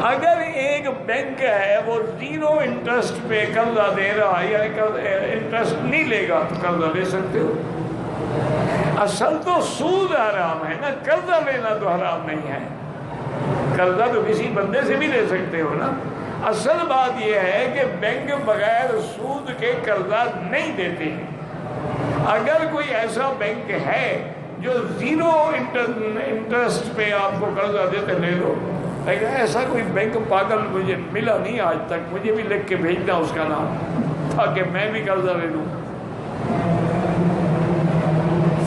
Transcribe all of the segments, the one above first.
اگر ایک بینک ہے وہ 0 انٹرسٹ پہ قرضہ دے رہا ہے یا انٹرسٹ نہیں لے گا تو قرضہ لے سکتے ہو. اصل تو سود حرام ہے نا، قرضہ لینا تو حرام نہیں ہے. قرضہ تو کسی بندے سے بھی لے سکتے ہو نا. اصل بات یہ ہے کہ بینک بغیر سود کے قرضہ نہیں دیتے ہیں. اگر کوئی ایسا بینک ہے جو 0 انٹرسٹ پہ آپ کو قرضہ دیتے لے لو، لیکن ایسا کوئی بینک پاگل مجھے ملا نہیں آج تک. مجھے بھی لکھ کے بھیجنا اس کا نام تاکہ میں بھی قرضہ لے لوں.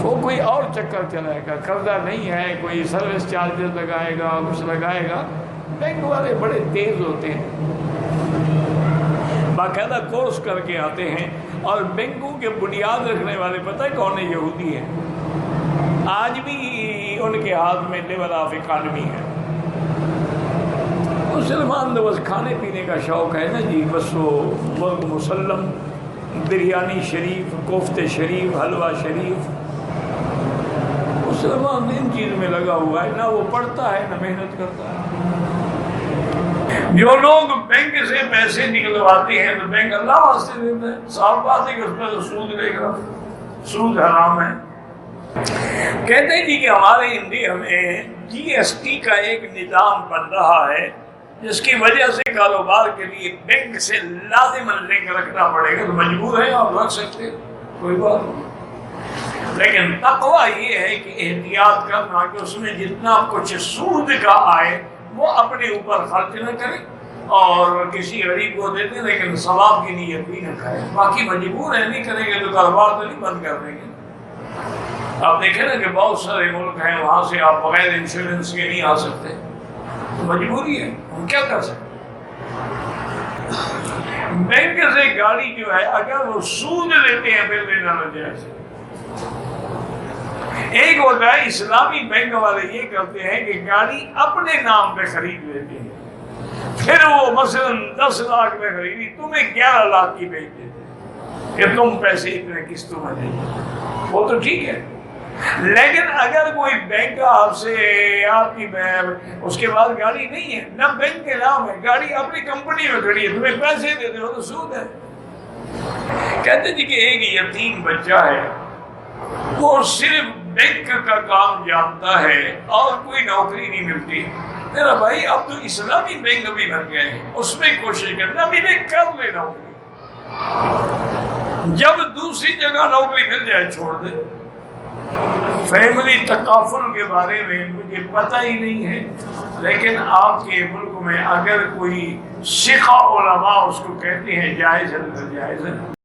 وہ کوئی اور چکر چلائے گا، قرضہ نہیں ہے، کوئی سروس چارجز لگائے گا، کچھ لگائے گا. بینک والے بڑے تیز ہوتے ہیں، باقاعدہ کورس کر کے آتے ہیں. اور بینکوں کے بنیاد رکھنے والے پتہ ہے کون ہے؟ یہودی ہیں. آج بھی ان کے ہاتھ میں لیول آف اکانومی ہے. مسلمان تو بس کھانے پینے کا شوق ہے نا جی، بس وہ مرغ مسلم، بریانی شریف، کوفتے شریف، حلوہ شریف. مسلمان ان چیز میں لگا ہوا ہے، نہ وہ پڑھتا ہے نہ محنت کرتا ہے. جو لوگ بینک سے پیسے نکلواتے ہیں تو بینک اللہ واسطے دیتا ہے. صاف بات ہے کہ اس میں تو سود لے گا، سود حرام ہے. کہتے ہیں جی کہ ہمارے انڈیا میں GST کا ایک نظام بن رہا ہے جس کی وجہ سے کاروبار کے لیے بینک سے لازماً لنک رکھنا پڑے گا. تو مجبور ہے آپ رکھ سکتے، کوئی بات نہیں. لیکن تقویٰ یہ ہے کہ احتیاط کرنا کہ اس میں جتنا کچھ سود کا آئے وہ اپنے اوپر خرچ نہ کریں اور کسی غریب کو دے دیں، لیکن ثواب کی نیت بھی نہ کریں. باقی مجبور ہے، نہیں کریں گے تو کاروبار تو نہیں بند کر دیں گے. آپ دیکھیں نا کہ بہت سارے ملک ہیں وہاں سے آپ بغیر انشورنس کے نہیں آ سکتے. مجبوری ہے، ہم کیا کر سکتے. بینک سے گاڑی جو ہے اگر وہ سود لیتے ہیں پھر لینا ناجائز ہے. ایک ہوتا ہے اسلامی بینک والے یہ کرتے ہیں کہ گاڑی اپنے نام پہ خرید لیتے ہیں، پھر وہ مثلا 10 لاکھ میں خریدی، تمہیں 11 لاکھ کی بیچ دیتے ہیں کہ تم پیسے اتنے قسطوں میں دیں. وہ تو ٹھیک ہے، لیکن اگر کوئی بینک آپ سے اس کے بعد گاڑی نہیں ہے، نہ بینک کے نام ہے، گاڑی اپنی کمپنی میں کھڑی ہے، تمہیں پیسے دیتے ہو تو سود ہے. کہتے جی کہ ایک یتیم بچہ ہے، وہ صرف بینک کا کام جانتا ہے اور کوئی نوکری نہیں ملتی. میرا بھائی اب تو اسلامی بینک بھی بن گئے ہیں، اس میں کوشش کرنا بھی نہیں، کر لے نوکری. جب دوسری جگہ نوکری مل جائے چھوڑ دے. فیملی تکافل کے بارے میں مجھے پتہ ہی نہیں ہے، لیکن آپ کے ملک میں اگر کوئی شیخ علماء اس کو کہتے ہیں جائز ہے تو جائز ہے.